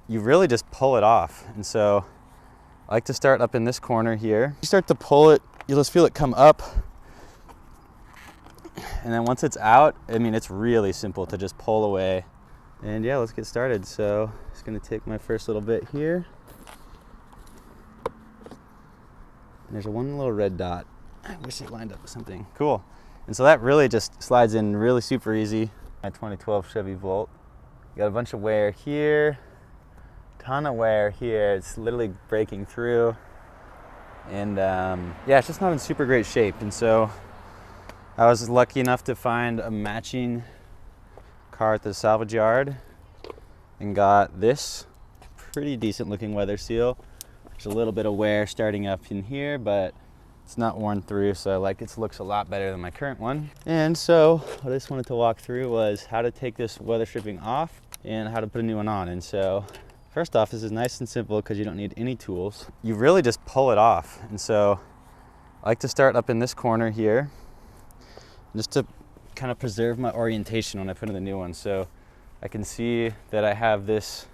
you really just pull it off. And so I like to start up in this corner here. You start to pull it, you'll just feel it come up. And then once it's out, I mean, it's really simple to just pull away. And yeah, let's get started. So I'm just gonna take my first little bit here. And there's one little red dot. I wish it lined up with something. Cool. And so that really just slides in really super easy. My 2012 Chevy Volt. Got a bunch of wear here, ton of wear here. It's literally breaking through. And yeah, it's just not in super great shape. And so I was lucky enough to find a matching car at the salvage yard and got this pretty decent looking weather seal. There's a little bit of wear starting up in here, but it's not worn through, so I like it. Looks a lot better than my current one. And so what I just wanted to walk through was how to take this weather stripping off and how to put a new one on. And so first off, this is nice and simple because you don't need any tools. You really just pull it off. And so I like to start up in this corner here just to kind of preserve my orientation when I put in the new one. So I can see that I have this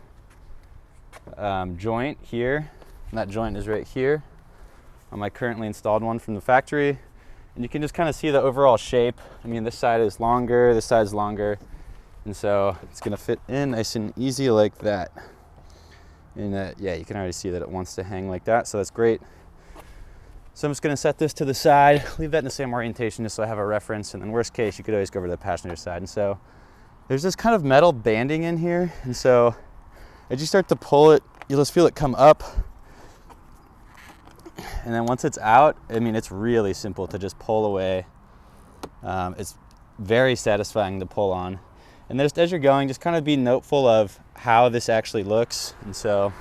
joint here, and that joint is right here on my currently installed one from the factory. And you can just kind of see the overall shape. I mean, this side is longer, this side is longer. And so it's gonna fit in nice and easy like that. And yeah, you can already see that it wants to hang like that, so that's great. So I'm just gonna set this to the side, leave that in the same orientation just so I have a reference, and then worst case, you could always go over to the passenger side. And so there's this kind of metal banding in here, and so as you start to pull it, you'll just feel it come up. And then once it's out, I mean, it's really simple to just pull away. It's very satisfying to pull on. And just as you're going, just kind of be noteful of how this actually looks. And so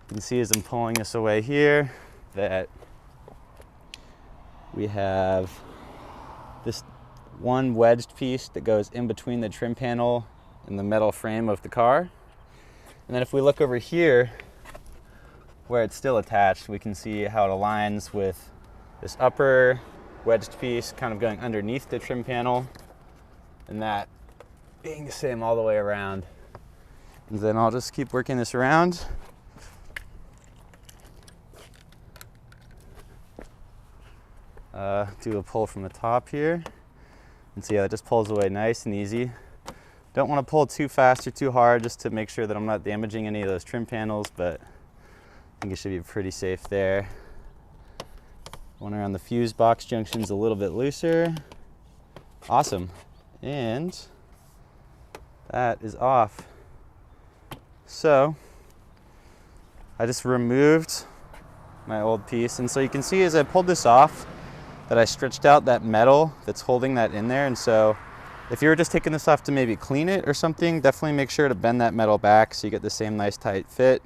you can see as I'm pulling this away here that we have this one wedged piece that goes in between the trim panel and the metal frame of the car. And then if we look over here, where it's still attached, we can see how it aligns with this upper wedged piece kind of going underneath the trim panel, and that being the same all the way around. And then I'll just keep working this around. Do a pull from the top here. And so yeah, that just pulls away nice and easy. Don't want to pull too fast or too hard just to make sure that I'm not damaging any of those trim panels, but I think it should be pretty safe there. One around the fuse box junction's a little bit looser. Awesome. And that is off. So I just removed my old piece. And so you can see as I pulled this off that I stretched out that metal that's holding that in there. And so if you were just taking this off to maybe clean it or something, definitely make sure to bend that metal back so you get the same nice tight fit.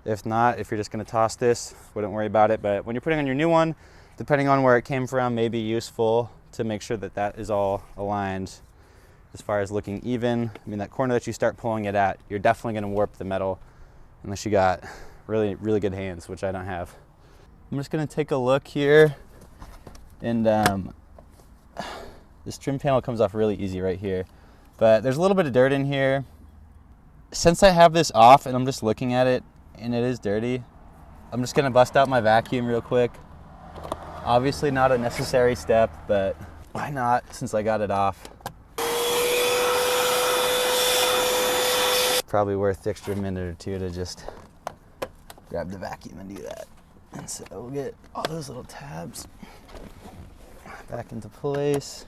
If not, if you're just gonna toss this, wouldn't worry about it. But when you're putting on your new one, depending on where it came from, may be useful to make sure that that is all aligned as far as looking even. I mean, that corner that you start pulling it at, you're definitely gonna warp the metal unless you got really, really good hands, which I don't have. I'm just gonna take a look here, and this trim panel comes off really easy right here. But there's a little bit of dirt in here. Since I have this off and I'm just looking at it, and it is dirty, I'm just gonna bust out my vacuum real quick. Obviously not a necessary step, but why not since I got it off. Probably worth the extra minute or two to just grab the vacuum and do that. And so we'll get all those little tabs back into place.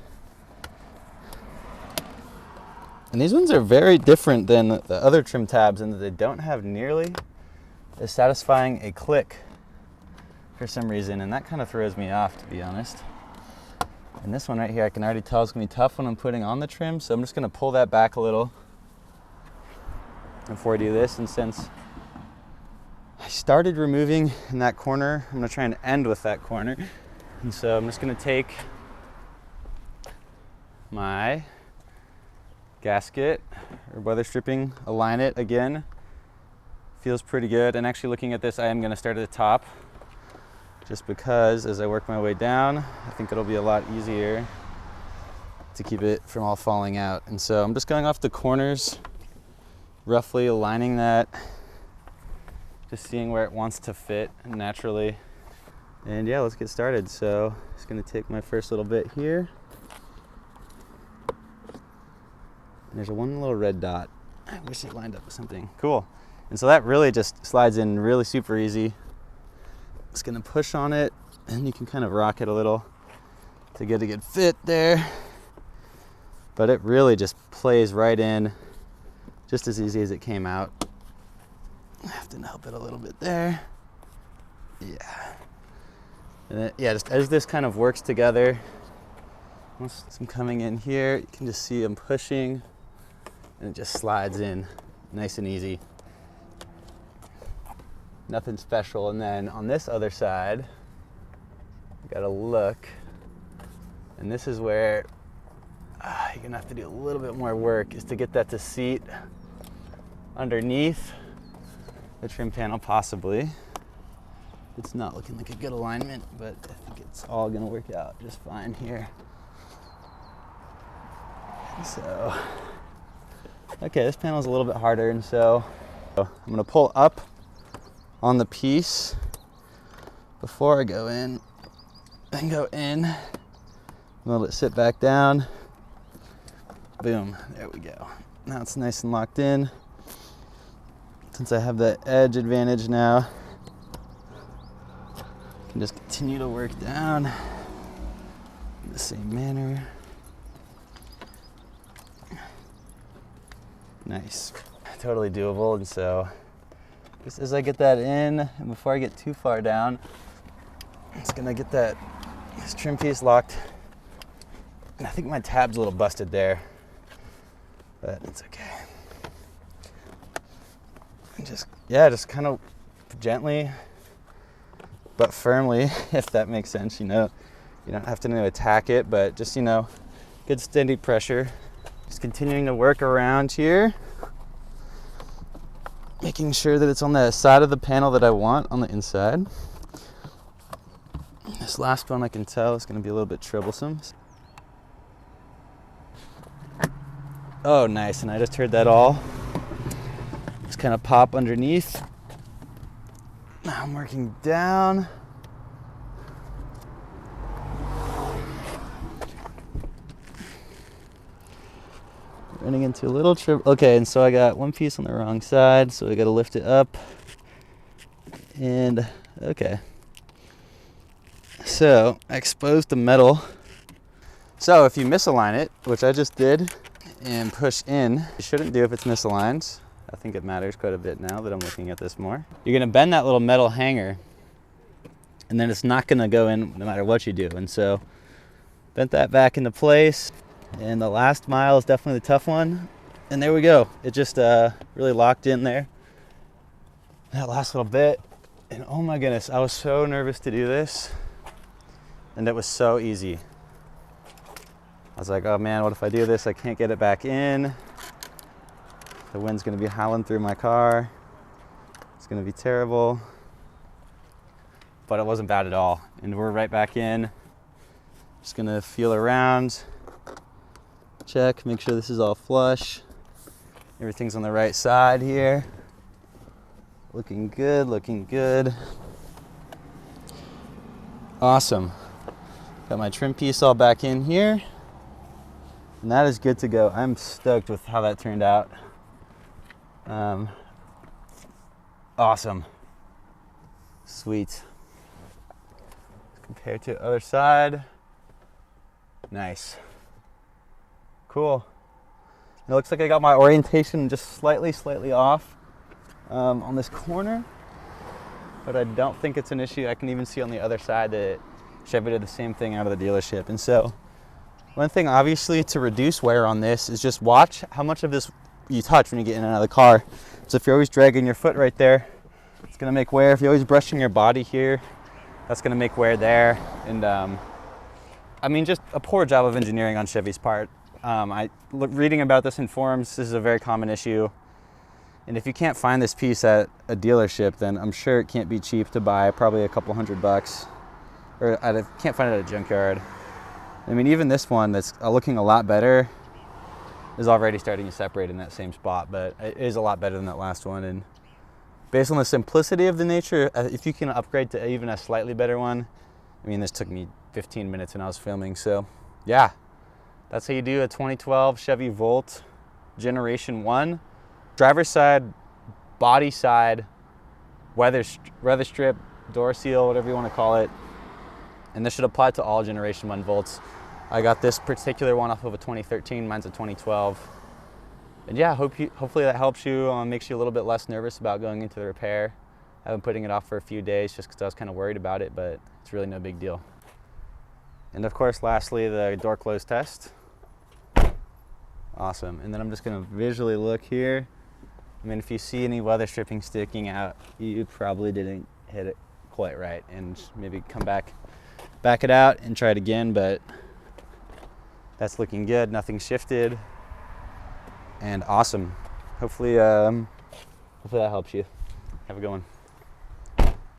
And these ones are very different than the other trim tabs in that they don't have nearly as satisfying a click for some reason, and that kind of throws me off, to be honest. And this one right here, I can already tell is gonna be tough when I'm putting on the trim, so I'm just gonna pull that back a little before I do this. And since I started removing in that corner, I'm gonna try and end with that corner. And so I'm just gonna take my gasket or weather stripping, align it again. Feels pretty good. And actually looking at this, I am gonna start at the top just because as I work my way down, I think it'll be a lot easier to keep it from all falling out. And so I'm just going off the corners, roughly aligning that, just seeing where it wants to fit naturally. And yeah, let's get started. So just gonna take my first little bit here. And there's one little red dot. I wish it lined up with something. Cool. And so that really just slides in really super easy. Just gonna push on it, and you can kind of rock it a little to get a good fit there. But it really just plays right in, just as easy as it came out. I have to help it a little bit there. Yeah. And then, yeah, just as this kind of works together, once I'm coming in here, you can just see I'm pushing, and it just slides in nice and easy. Nothing special. And then on this other side, you gotta look, and this is where you're gonna have to do a little bit more work, is to get that to seat underneath the trim panel, possibly. It's not looking like a good alignment, but I think it's all gonna work out just fine here. So, okay, this panel's a little bit harder, and so I'm gonna pull up on the piece before I go in, and go in, let it sit back down. Boom, there we go. Now it's nice and locked in. Since I have that edge advantage now, I can just continue to work down in the same manner. Nice, totally doable. And so just as I get that in, and before I get too far down, I'm just gonna get this trim piece locked. And I think my tab's a little busted there, but it's okay. And just kind of gently but firmly, if that makes sense. You know, you don't have to attack it, but just, good steady pressure. Just continuing to work around here, making sure that it's on the side of the panel that I want on the inside. This last one, I can tell, is going to be a little bit troublesome. Oh, nice, and I just heard that all just kind of pop underneath. Now I'm working down. Running into a little trip. Okay, and so I got one piece on the wrong side, so I got to lift it up. And okay. So I exposed the metal. So if you misalign it, which I just did, and push in, you shouldn't do if it's misaligned. I think it matters quite a bit now that I'm looking at this more. You're gonna bend that little metal hanger, and then it's not gonna go in no matter what you do. And so bent that back into place, and the last mile is definitely the tough one. And there we go. It just really locked in there. That last little bit, and oh my goodness, I was so nervous to do this, and it was so easy. I was like, oh man, what if I do this? I can't get it back in. The wind's gonna be howling through my car. It's gonna be terrible. But it wasn't bad at all. And we're right back in. Just gonna feel around, check, make sure this is all flush. Everything's on the right side here. Looking good, looking good. Awesome. Got my trim piece all back in here. And that is good to go. I'm stoked with how that turned out. Awesome. Sweet. Compared to the other side. Nice. Cool. It looks like I got my orientation just slightly off on this corner, but I don't think it's an issue. I can even see on the other side that Chevy did the same thing out of the dealership. And so one thing obviously to reduce wear on this is just watch how much of this you touch when you get in and out of the car. So if you're always dragging your foot right there, it's gonna make wear. If you're always brushing your body here, that's gonna make wear there. And I mean, just a poor job of engineering on Chevy's part. Reading about this in forums, this is a very common issue. And if you can't find this piece at a dealership, then I'm sure it can't be cheap to buy, probably a couple $100. Or I can't find it at a junkyard. I mean, even this one that's looking a lot better is already starting to separate in that same spot, but it is a lot better than that last one. And based on the simplicity of the nature, if you can upgrade to even a slightly better one, I mean, this took me 15 minutes when I was filming. So yeah, that's how you do a 2012 Chevy Volt Generation 1. Driver's side, body side, weather strip, door seal, whatever you want to call it. And this should apply to all Generation 1 Volts. I got this particular one off of a 2013, mine's a 2012. And yeah, hopefully that helps you, makes you a little bit less nervous about going into the repair. I've been putting it off for a few days just because I was kind of worried about it, but it's really no big deal. And of course, lastly, the door close test. Awesome. And then I'm just going to visually look here. I mean, if you see any weather stripping sticking out, you probably didn't hit it quite right, and maybe come back it out and try it again, but that's looking good. Nothing shifted. And awesome. Hopefully that helps you. Have a good one.